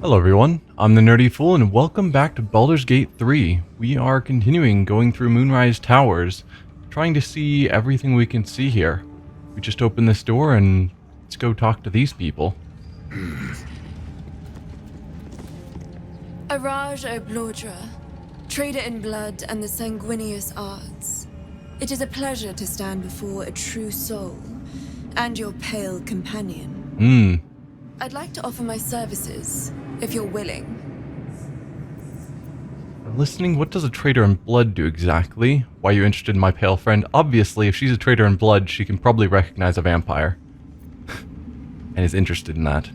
Hello everyone, I'm the Nerdy Fool and welcome back to Baldur's Gate 3. We are continuing going through Moonrise Towers, trying to see everything we can see here. We just opened this door and let's go talk to these people. Araj O'Blordra, trader in blood and the sanguineous arts. It is a pleasure to stand before a true soul, and your pale companion. I'd like to offer my services, if you're willing. Listening, what does a trader in blood do exactly? Why are you interested in my pale friend? Obviously, if she's a trader in blood, she can probably recognize a vampire. And is interested in that.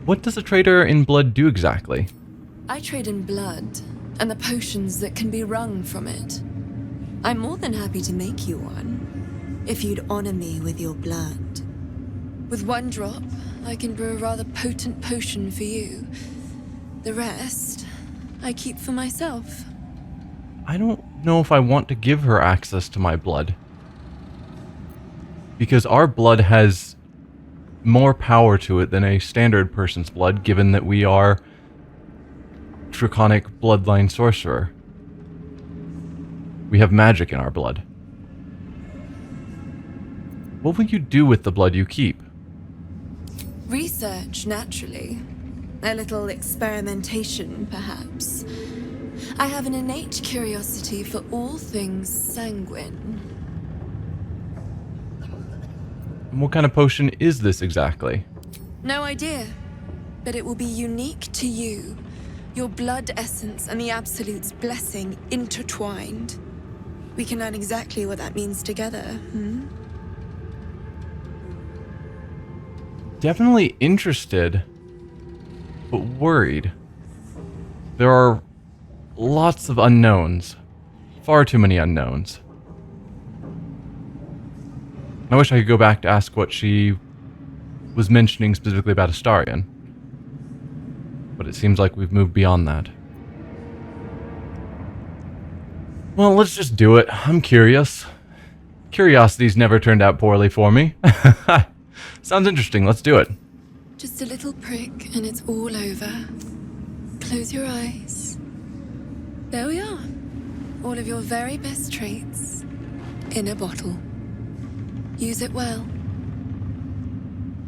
What does a trader in blood do exactly? I trade in blood, and the potions that can be wrung from it. I'm more than happy to make you one, if you'd honor me with your blood. With one drop, I can brew a rather potent potion for you. The rest, I keep for myself. I don't know if I want to give her access to my blood. Because our blood has more power to it than a standard person's blood, given that we are draconic bloodline sorcerer. We have magic in our blood. What will you do with the blood you keep? Research, naturally. A little experimentation, perhaps. I have an innate curiosity for all things sanguine. What kind of potion is this exactly? No idea, but it will be unique to you. Your blood essence and the Absolute's blessing intertwined. We can learn exactly what that means together, Definitely interested, but worried. There are lots of unknowns. Far too many unknowns. I wish I could go back to ask what she was mentioning specifically about Astarion. But it seems like we've moved beyond that. Well, let's just do it. I'm curious. Curiosity's never turned out poorly for me. Sounds interesting. Let's do it. Just a little prick and it's all over. Close your eyes. There we are. All of your very best traits in a bottle. Use it well.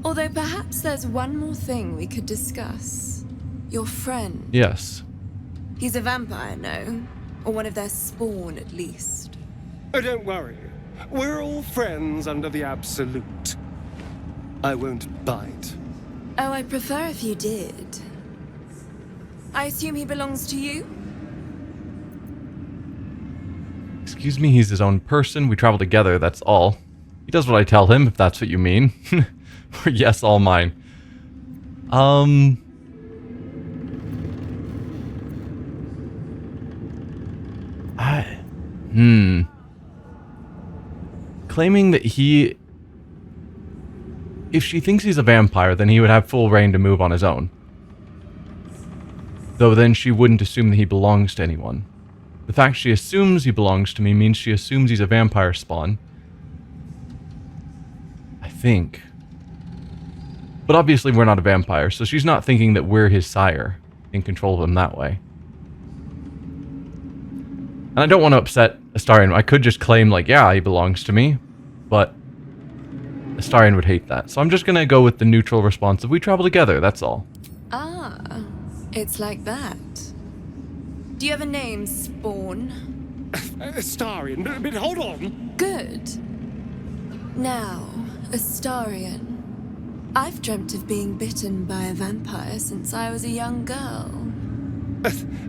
Although perhaps there's one more thing we could discuss. Your friend. Yes. He's a vampire, no? Or one of their spawn, at least. Oh, don't worry. We're all friends under the Absolute. I won't bite. Oh, I'd prefer if you did. I assume he belongs to you? Excuse me, he's his own person. We travel together, that's all. He does what I tell him, if that's what you mean. Yes, all mine. Claiming that he... If she thinks he's a vampire, then he would have full reign to move on his own. Though then she wouldn't assume that he belongs to anyone. The fact she assumes he belongs to me means she assumes he's a vampire spawn. I think. But obviously we're not a vampire, so she's not thinking that we're his sire, in control of him that way. And I don't want to upset Astarion. I could just claim, like, yeah, he belongs to me, but Astarion would hate that. So I'm just going to go with the neutral response of we travel together, that's all. Ah, it's like that. Do you have a name, Spawn? Astarion, but hold on. Good. Now, Astarion. I've dreamt of being bitten by a vampire since I was a young girl.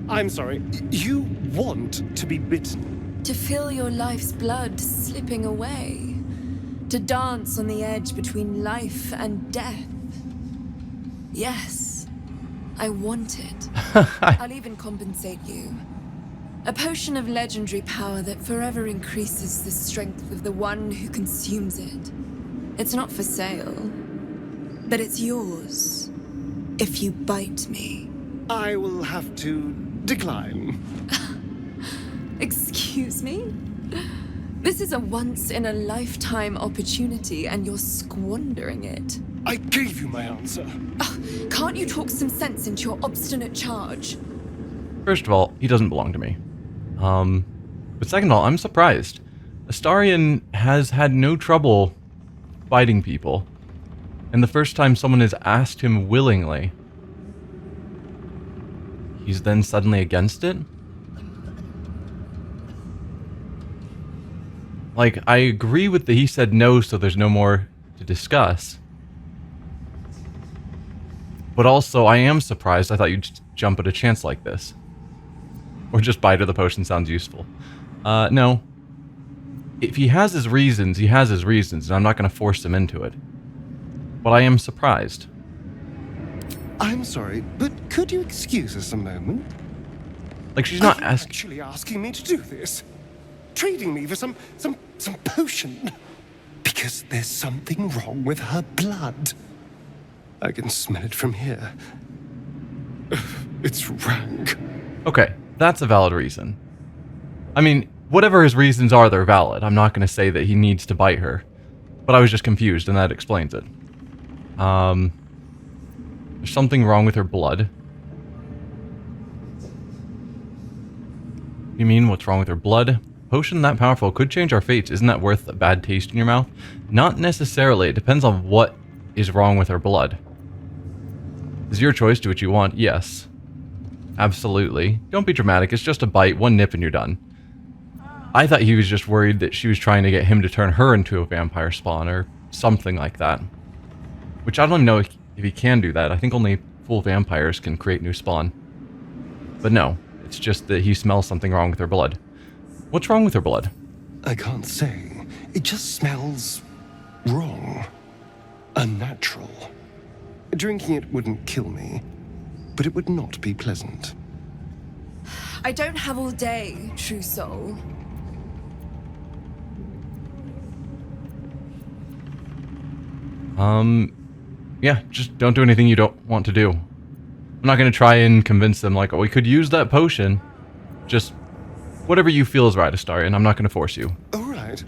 I'm sorry. You want to be bitten? To feel your life's blood slipping away. To dance on the edge between life and death. Yes, I want it. I'll even compensate you. A potion of legendary power that forever increases the strength of the one who consumes it. It's not for sale, but it's yours if you bite me. I will have to decline. Excuse me? This is a once-in-a-lifetime opportunity, and you're squandering it. I gave you my answer. Can't you talk some sense into your obstinate charge? First of all, he doesn't belong to me. But second of all, I'm surprised. Astarion has had no trouble fighting people. And the first time someone has asked him willingly, he's then suddenly against it? Like, I agree with the he said no, so there's no more to discuss. But also, I am surprised. I thought you'd just jump at a chance like this. Or just bite of the potion sounds useful. No. If he has his reasons, he has his reasons, and I'm not going to force him into it. But I am surprised. I'm sorry, but could you excuse us a moment? Like, she's not actually asking me to do this. Trading me for some potion. Because there's something wrong with her blood. I can smell it from here. It's rank. Okay, that's a valid reason. I mean, whatever his reasons are, they're valid. I'm not going to say that he needs to bite her. But I was just confused, and that explains it. There's something wrong with her blood. You mean, what's wrong with her blood? Potion that powerful could change our fates. Isn't that worth a bad taste in your mouth? Not necessarily. It depends on what is wrong with her blood. It's your choice. Do what you want. Yes. Absolutely. Don't be dramatic. It's just a bite, one nip, and you're done. I thought he was just worried that she was trying to get him to turn her into a vampire spawn or something like that. Which I don't even know if he can do that. I think only full vampires can create new spawn. But no, it's just that he smells something wrong with her blood. What's wrong with her blood? I can't say. It just smells wrong. Unnatural. Drinking it wouldn't kill me, but it would not be pleasant. I don't have all day, true soul. Yeah, just don't do anything you don't want to do. I'm not going to try and convince them, like, oh, we could use that potion. Just whatever you feel is right, Astarion. I'm not going to force you. All right.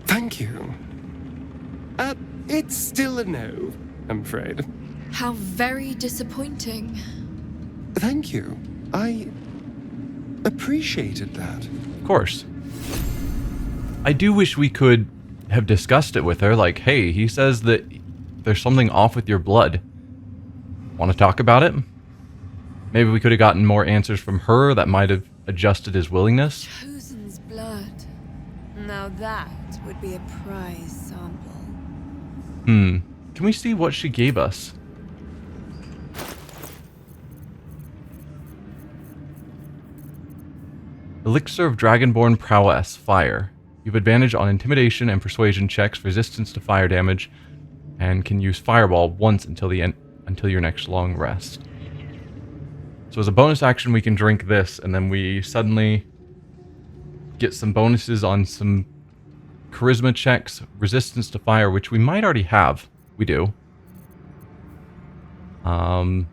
Thank you. It's still a no, I'm afraid. How very disappointing. Thank you. I appreciated that. Of course. I do wish we could have discussed it with her, like, hey, he says that there's something off with your blood. Want to talk about it? Maybe we could have gotten more answers from her that might have adjusted his willingness. Chosen's blood. Now that would be a prize sample. Can we see what she gave us? Elixir of Dragonborn Prowess, Fire. You have advantage on intimidation and persuasion checks, resistance to fire damage, and can use Fireball once until your next long rest. So as a bonus action, we can drink this, and then we suddenly get some bonuses on some charisma checks, resistance to fire, which we might already have. We do. Can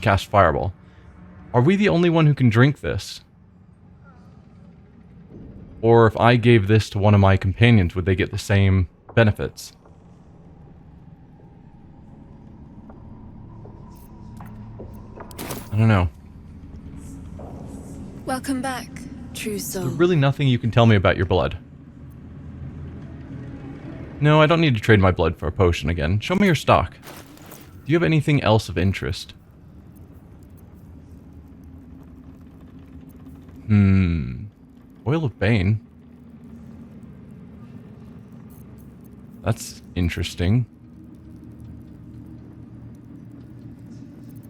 cast Fireball. Are we the only one who can drink this? Or if I gave this to one of my companions, would they get the same benefits? I don't know. Welcome back, true soul. There's really nothing you can tell me about your blood. No, I don't need to trade my blood for a potion again. Show me your stock. Do you have anything else of interest? Oil of Bane. That's interesting.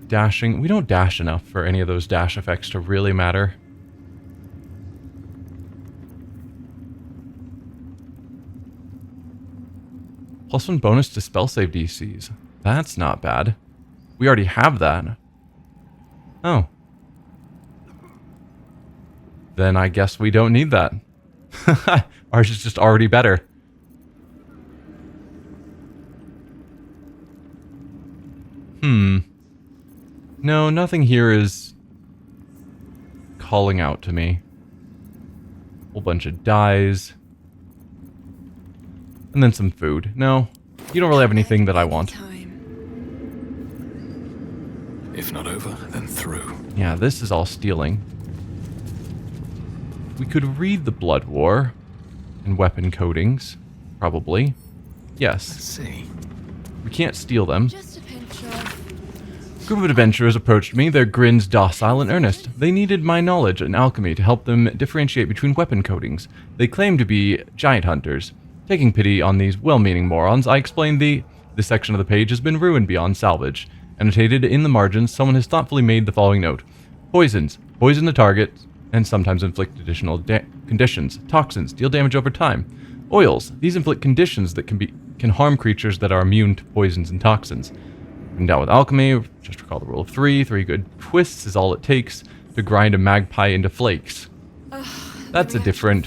Dashing. We don't dash enough for any of those dash effects to really matter. +1 bonus to spell save DCs. That's not bad. We already have that. Oh. Then I guess we don't need that. Ours is just already better. No, nothing here is calling out to me. Whole bunch of dyes. And then some food. No, you don't really have anything that I want. If not over, then through. Yeah, this is all stealing. We could read the Blood War and weapon coatings, probably. Yes. Let's see. We can't steal them. Just a pinch of... A group of adventurers approached me, their grins docile and earnest. They needed my knowledge in alchemy to help them differentiate between weapon coatings. They claimed to be giant hunters. Taking pity on these well-meaning morons, I explained this section of the page has been ruined beyond salvage. Annotated in the margins, someone has thoughtfully made the following note. Poisons. Poison the target, and sometimes inflict additional conditions. Toxins. Deal damage over time. Oils. These inflict conditions that can harm creatures that are immune to poisons and toxins. When down with alchemy, just recall the rule of 3. 3 good twists is all it takes to grind a magpie into flakes. That's a different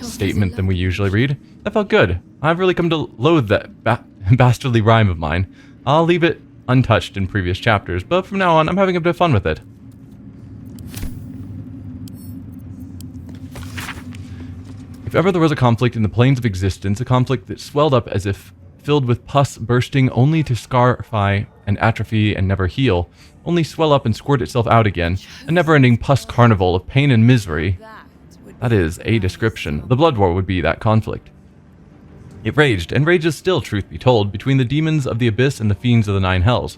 statement than we usually read. That felt good. I've really come to loathe that bastardly rhyme of mine. I'll leave it untouched in previous chapters, but from now on, I'm having a bit of fun with it. If ever there was a conflict in the planes of existence, a conflict that swelled up as if filled with pus bursting only to scarify and atrophy and never heal, only swell up and squirt itself out again, a never-ending pus carnival of pain and misery. That is a description. The Blood War would be that conflict. It raged, and rages still, truth be told, between the demons of the abyss and the fiends of the nine hells.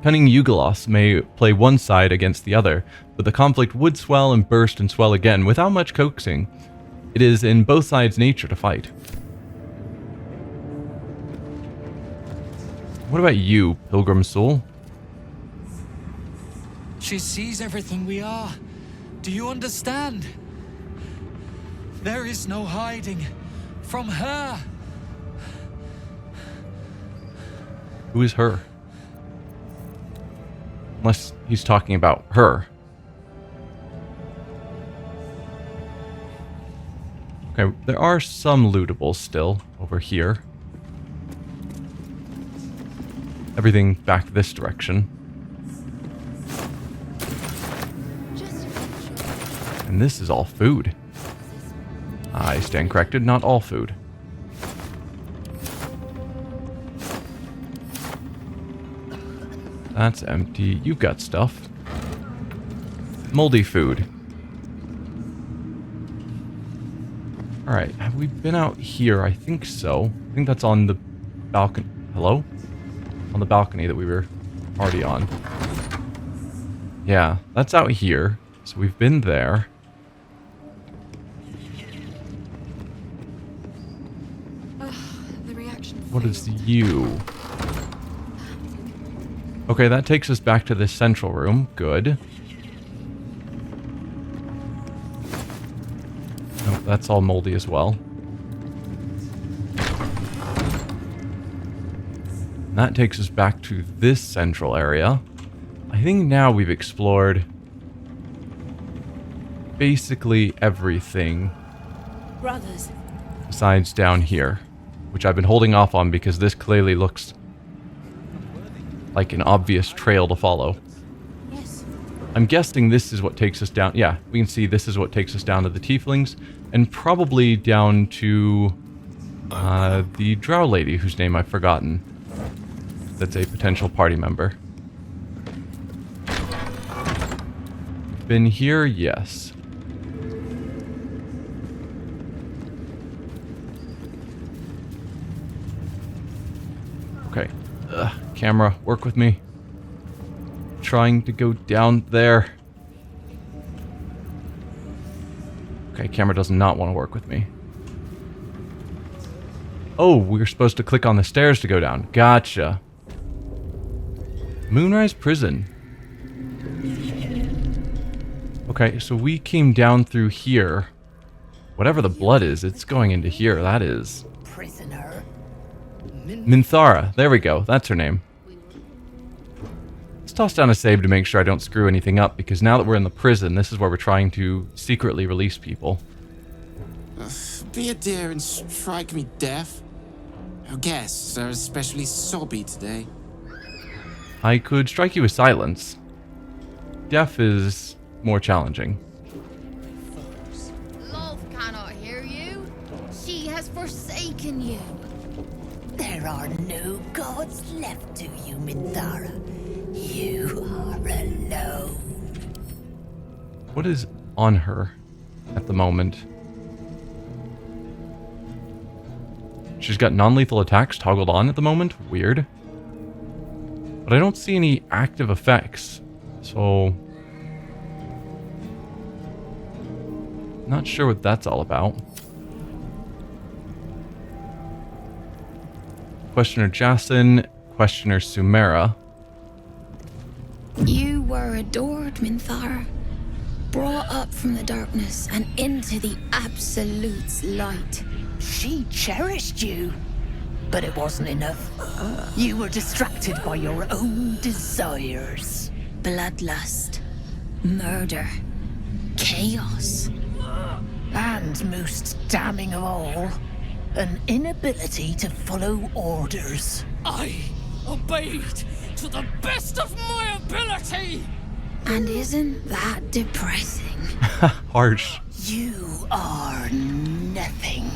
Cunning Eugelos may play one side against the other, but the conflict would swell and burst and swell again without much coaxing. It is in both sides' nature to fight. What about you, Pilgrim Soul? She sees everything we are. Do you understand? There is no hiding from her. Who is her? Unless he's talking about her. Okay, there are some lootables still over here. Everything back this direction. And this is all food. I stand corrected, not all food. That's empty. You've got stuff. Moldy food. Alright, have we been out here? I think so. I think that's on the balcony. Hello? On the balcony that we were already on. Yeah, that's out here. So we've been there. What is you? Okay, that takes us back to this central room. Good. Oh, that's all moldy as well. And that takes us back to this central area. I think now we've explored basically everything. Brothers. Besides down here, which I've been holding off on because this clearly looks like an obvious trail to follow. Yes. I'm guessing this is what takes us down. Yeah, we can see this is what takes us down to the tieflings, and probably down to the drow lady whose name I've forgotten. That's a potential party member. Been here? Yes. Okay. Camera, work with me. Trying to go down there. Okay, camera does not want to work with me. Oh, we're supposed to click on the stairs to go down. Gotcha. Moonrise Prison. Okay, so we came down through here. Whatever the blood is, it's going into here. That is... Prisoner. Minthara. There we go. That's her name. Let's toss down a save to make sure I don't screw anything up, because now that we're in the prison, this is where we're trying to secretly release people. Be a dear and strike me deaf. Our guests are especially sobby today. I could strike you with silence. Deaf is more challenging. Love cannot hear you. She has forsaken you. There are no gods left to you, Minthara. You are alone. What is on her at the moment? She's got non-lethal attacks toggled on at the moment. Weird. But I don't see any active effects. So... not sure what that's all about. Questioner Jason, Questioner Sumera. You were adored, Minthara. Brought up from the darkness and into the Absolute's light. She cherished you, but it wasn't enough. You were distracted by your own desires. Bloodlust, murder, chaos. And most damning of all, an inability to follow orders. I obeyed to the best of my ability! And isn't that depressing? Harsh. You are nothing.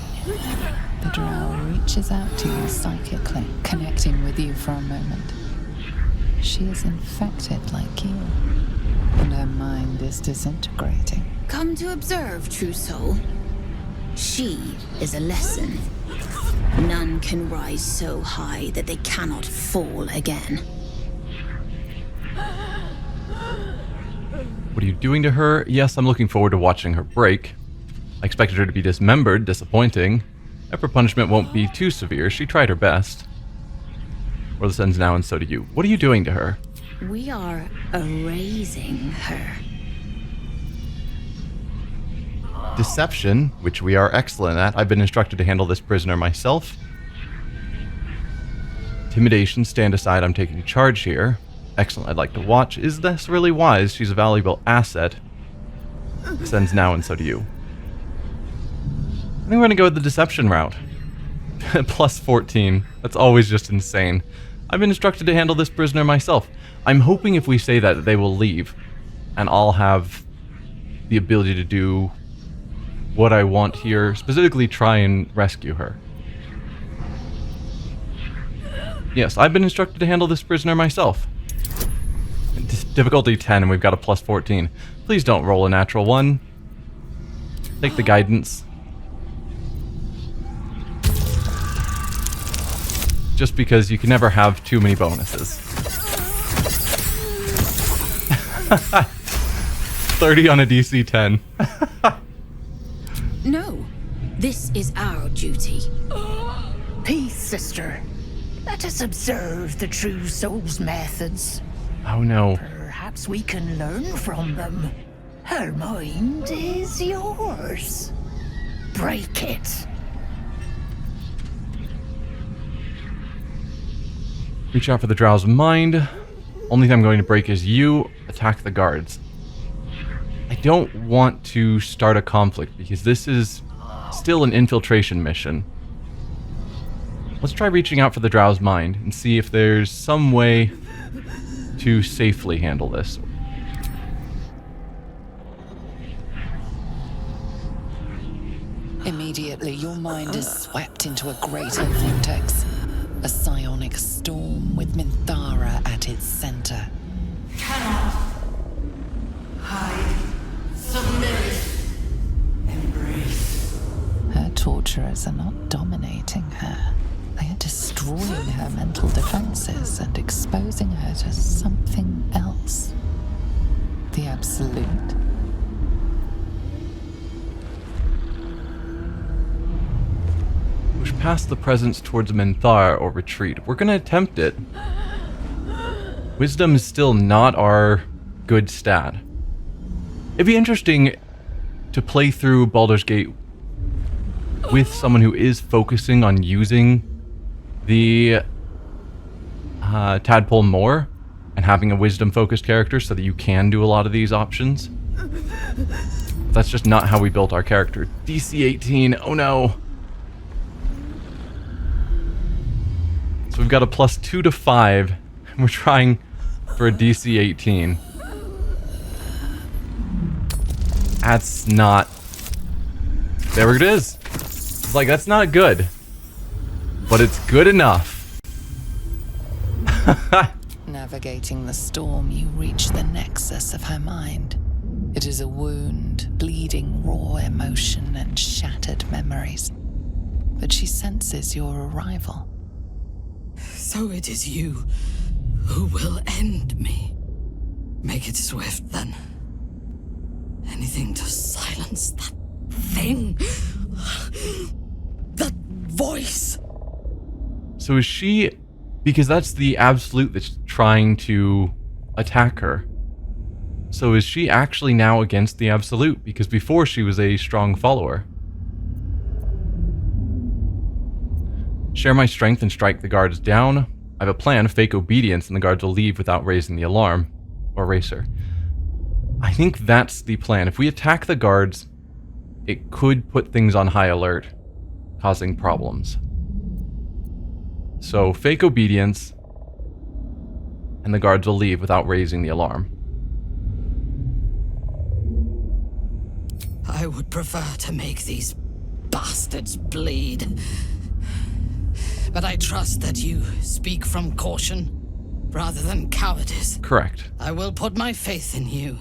The drow reaches out to you psychically, connecting with you for a moment. She is infected like you, and her mind is disintegrating. Come to observe, true soul. She is a lesson. None can rise so high that they cannot fall again. What are you doing to her? Yes, I'm looking forward to watching her break. I expected her to be dismembered, disappointing. Her punishment won't be too severe. She tried her best. Well, this ends now, and so do you. What are you doing to her? We are erasing her. Deception, which we are excellent at. I've been instructed to handle this prisoner myself. Intimidation, stand aside. I'm taking charge here. Excellent, I'd like to watch. Is this really wise? She's a valuable asset. This ends now, and so do you. I think we're going to go with the deception route. Plus 14. That's always just insane. I've been instructed to handle this prisoner myself. I'm hoping if we say that, they will leave. And I'll have the ability to do what I want here. Specifically try and rescue her. Yes, I've been instructed to handle this prisoner myself. Difficulty 10, and we've got a plus 14. Please don't roll a natural 1. Take the guidance. Just because you can never have too many bonuses. 30 on a DC 10. No, this is our duty. Peace, sister. Let us observe the true soul's methods. Oh no. Perhaps we can learn from them. Her mind is yours. Break it. Reach out for the drow's mind. Only thing I'm going to break is you. Attack the guards. I don't want to start a conflict because this is still an infiltration mission. Let's try reaching out for the drow's mind and see if there's some way to safely handle this. Immediately, your mind is swept into a greater vortex. A psionic storm with Minthara at its center. Cannot hide. Submit. Embrace. Her torturers are not dominating her. They are destroying her mental defenses and exposing her to something else. The Absolute. Push past the presence towards Minthara or retreat. We're going to attempt it. Wisdom is still not our good stat. It'd be interesting to play through Baldur's Gate with someone who is focusing on using the tadpole more and having a wisdom-focused character so that you can do a lot of these options. That's just not how we built our character. DC 18, oh no. So we've got a plus 2 to 5, and we're trying for a DC 18. That's not... There it is. It's like, that's not good. But it's good enough. Navigating the storm, you reach the nexus of her mind. It is a wound, bleeding raw emotion and shattered memories. But she senses your arrival. So it is you who will end me. Make it swift, then. Anything to silence that thing. That voice. So is she... Because that's the Absolute that's trying to attack her. So is she actually now against the Absolute? Because before she was a strong follower. Share my strength and strike the guards down. I have a plan, fake obedience, and the guards will leave without raising the alarm. Or racer. I think that's the plan. If we attack the guards, it could put things on high alert, causing problems. So, fake obedience, and the guards will leave without raising the alarm. I would prefer to make these bastards bleed. But I trust that you speak from caution rather than cowardice. Correct. I will put my faith in you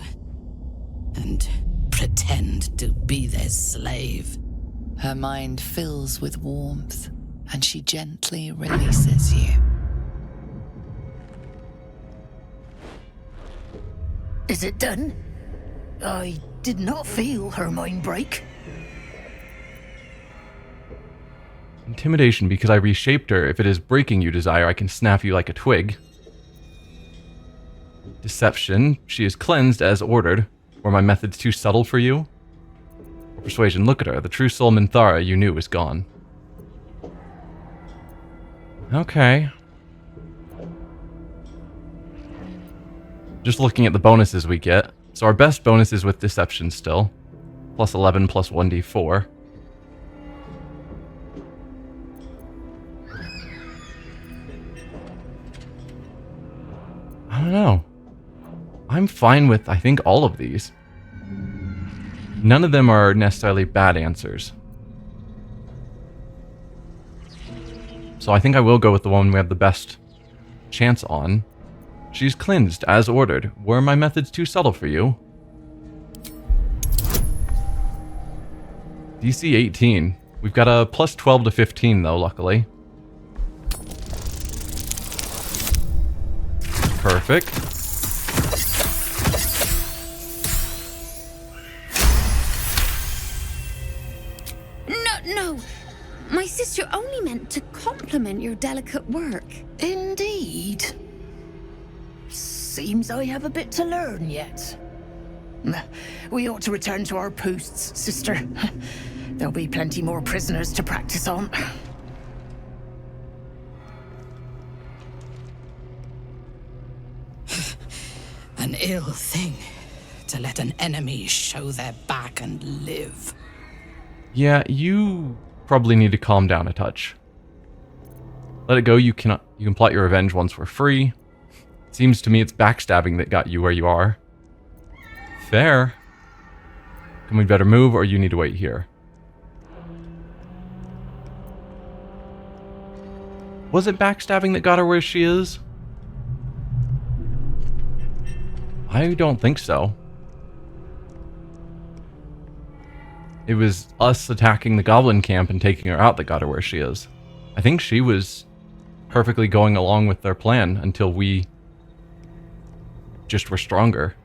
and pretend to be their slave. Her mind fills with warmth, and she gently releases you. Is it done? I did not feel her mind break. Intimidation, because I reshaped her. If it is breaking you desire, I can snap you like a twig. Deception, she is cleansed as ordered. Were my methods too subtle for you? Or persuasion, look at her. The true soul Minthara you knew is gone. Okay. Just looking at the bonuses we get. So our best bonus is with Deception still. Plus 11 plus 1d4. I don't know. I'm fine with, I think, all of these. None of them are necessarily bad answers. So I think I will go with the one we have the best chance on. She's cleansed, as ordered. Were my methods too subtle for you? DC 18. We've got a plus 12 to 15, though, luckily. Perfect. No. My sister only meant to compliment your delicate work. Indeed. Seems I have a bit to learn yet. We ought to return to our posts, sister. There'll be plenty more prisoners to practice on. An ill thing to let an enemy show their back and live. Yeah, you probably need to calm down a touch. Let it go. You can plot your revenge once we're free. Seems to me it's backstabbing that got you where you are. Fair. Can we better move, or you need to wait here? Was it backstabbing that got her where she is? I don't think so. It was us attacking the goblin camp and taking her out that got her where she is. I think she was perfectly going along with their plan until we just were stronger.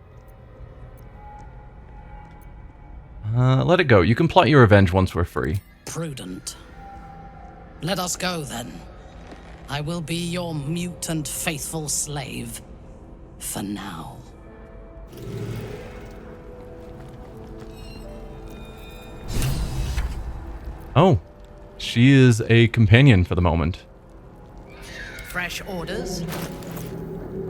Let it go. You can plot your revenge once we're free. Prudent. Let us go, then. I will be your mute and faithful slave. For now. Oh. She is a companion for the moment. Fresh orders?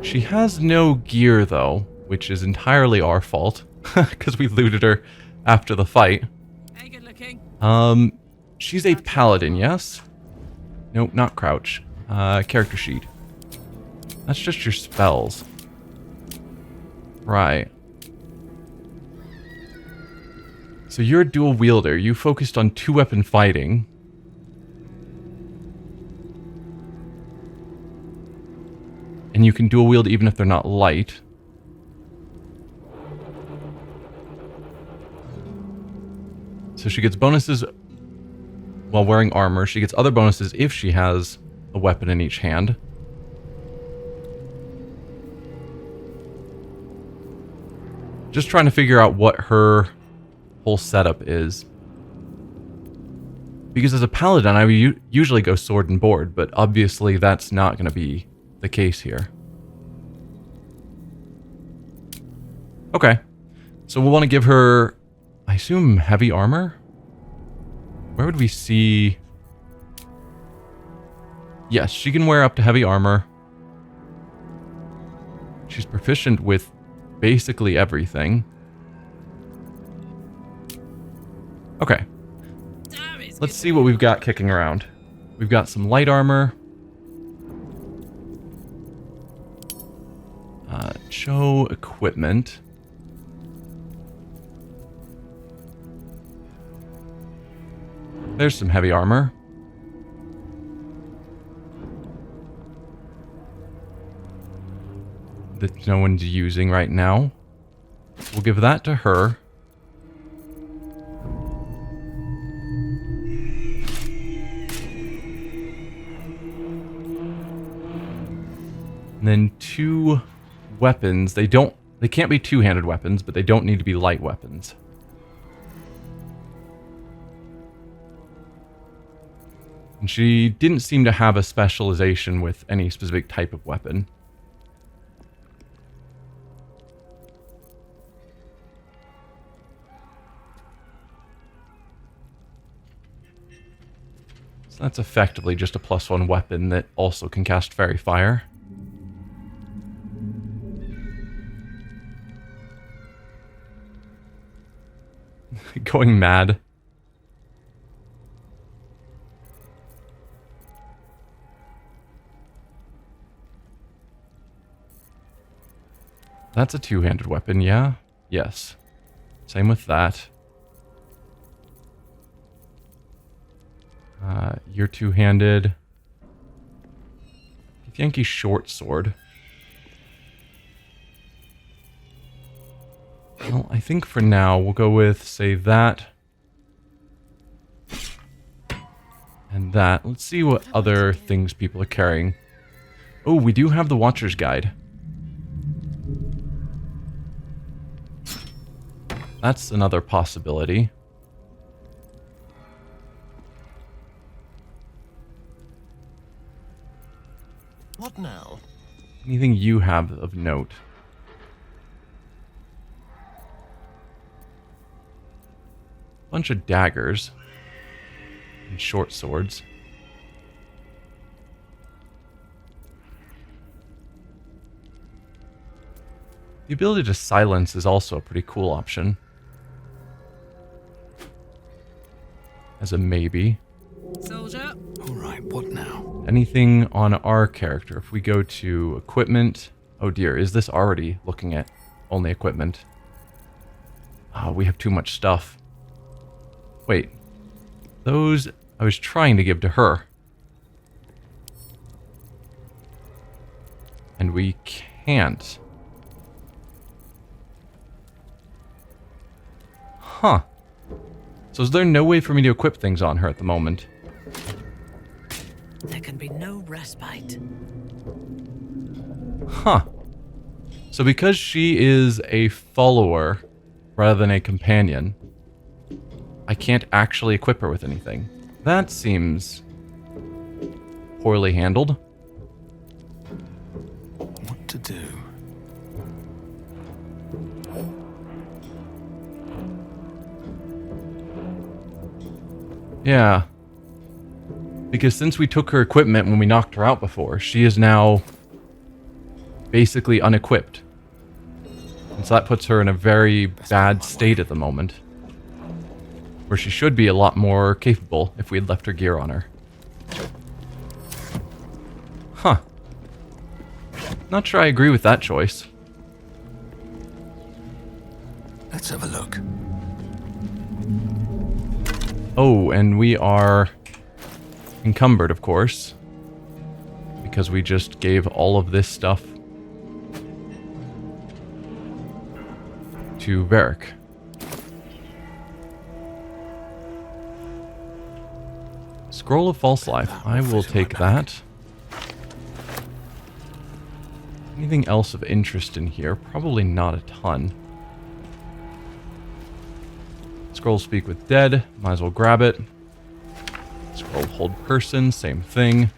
She has no gear, though, which is entirely our fault, because we looted her after the fight. Hey, good looking. She's a paladin, yes? Nope, not crouch. Character sheet. That's just your spells. Right. So you're a dual wielder. You focused on 2-weapon fighting. And you can dual wield even if they're not light. So she gets bonuses while wearing armor. She gets other bonuses if she has a weapon in each hand. Just trying to figure out what her whole setup is. Because as a paladin, I would usually go sword and board, but obviously that's not going to be the case here. Okay. So we'll want to give her, I assume, heavy armor? Where would we see... Yes, she can wear up to heavy armor. She's proficient with basically everything. Okay. Let's see what we've got kicking around. We've got some light armor. Show equipment. There's some heavy armor. That no one's using right now. We'll give that to her. And then 2 weapons. They can't be 2-handed weapons, but they don't need to be light weapons. And she didn't seem to have a specialization with any specific type of weapon. So that's effectively just a +1 weapon that also can cast Fairy Fire. Going mad. That's a 2-handed weapon, yeah? Yes. Same with that. You're 2-handed. Yankee short sword. Well, I think for now we'll go with, say, that. And that. Let's see what other things people are carrying. Oh, we do have the Watcher's Guide. That's another possibility. What now? Anything you have of note? Bunch of daggers and short swords. The ability to silence is also a pretty cool option. As a maybe. Soldier. All right, what now? Anything on our character? If we go to equipment... Oh dear, is this already looking at only equipment? Oh, we have too much stuff. Wait. Those I was trying to give to her. And we can't. Huh. So is there no way for me to equip things on her at the moment? There can be no respite. Huh. So because she is a follower rather than a companion, I can't actually equip her with anything. That seems poorly handled. What to do? Yeah. Because since we took her equipment when we knocked her out before, she is now basically unequipped. And so that puts her in a very bad state at the moment. Where she should be a lot more capable if we had left her gear on her. Huh. Not sure I agree with that choice. Let's have a look. Oh, and we are encumbered, of course, because we just gave all of this stuff to Varric. Scroll of False Life. I will take that. Anything else of interest in here? Probably not a ton. Scroll Speak with Dead. Might as well grab it. Scroll Hold Person. Same thing.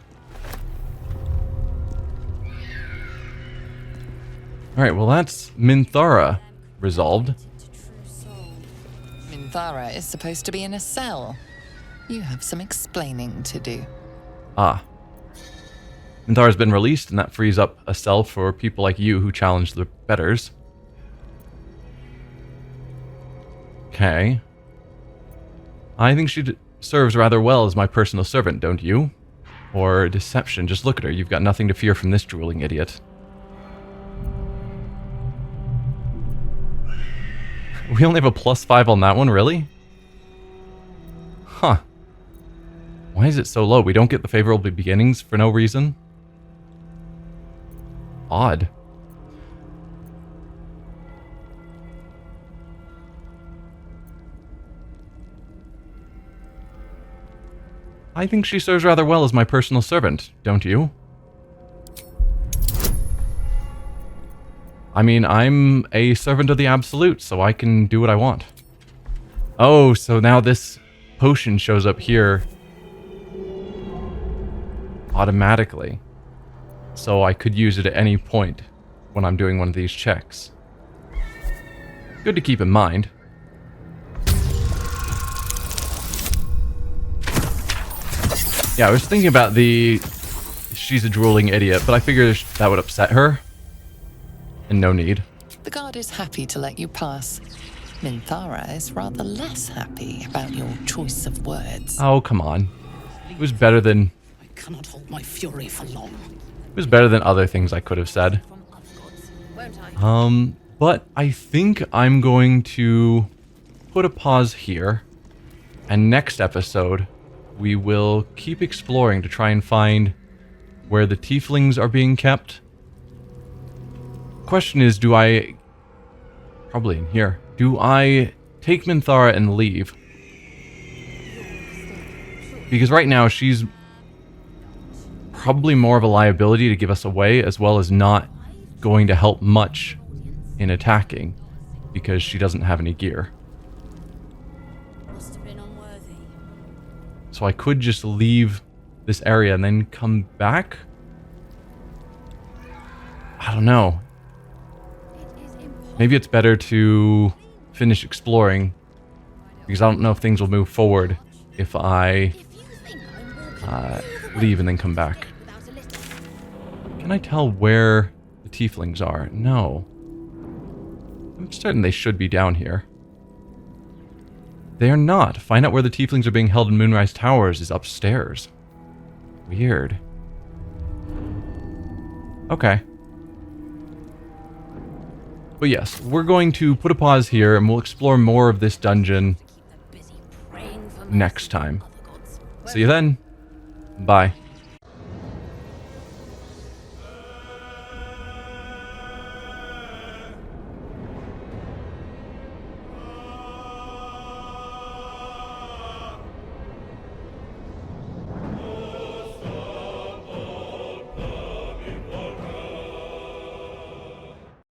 Alright, well that's Minthara resolved. Minthara is supposed to be in a cell. You have some explaining to do. Ah. Minthara's been released, and that frees up a cell for people like you who challenge the betters. Okay. I think she serves rather well as my personal servant, don't you? Or deception. Just look at her. You've got nothing to fear from this drooling idiot. We only have a +5 on that one, really? Huh. Why is it so low? We don't get the favorable beginnings for no reason? Odd. I think she serves rather well as my personal servant, don't you? I mean, I'm a servant of the Absolute, so I can do what I want. Oh, so now this potion shows up here automatically. So I could use it at any point when I'm doing one of these checks. Good to keep in mind. Yeah, I was thinking about she's a drooling idiot, but I figured that would upset her. And no need. The guard is happy to let you pass. Minthara is rather less happy about your choice of words. Oh, come on. It was better than... I cannot hold my fury for long. It was better than other things I could have said. But I think I'm going to put a pause here. And next episode, we will keep exploring to try and find where the tieflings are being kept. Question is, do I... Probably in here. Do I take Minthara and leave? Because right now she's probably more of a liability to give us away, as well as not going to help much in attacking, because she doesn't have any gear. So I could just leave this area and then come back? I don't know. Maybe it's better to finish exploring, because I don't know if things will move forward if I leave and then come back. Can I tell where the tieflings are? No. I'm certain they should be down here. They are not. Find out where the tieflings are being held in Moonrise Towers is upstairs. Weird. Okay. But yes, we're going to put a pause here and we'll explore more of this dungeon next time. See you then. Bye.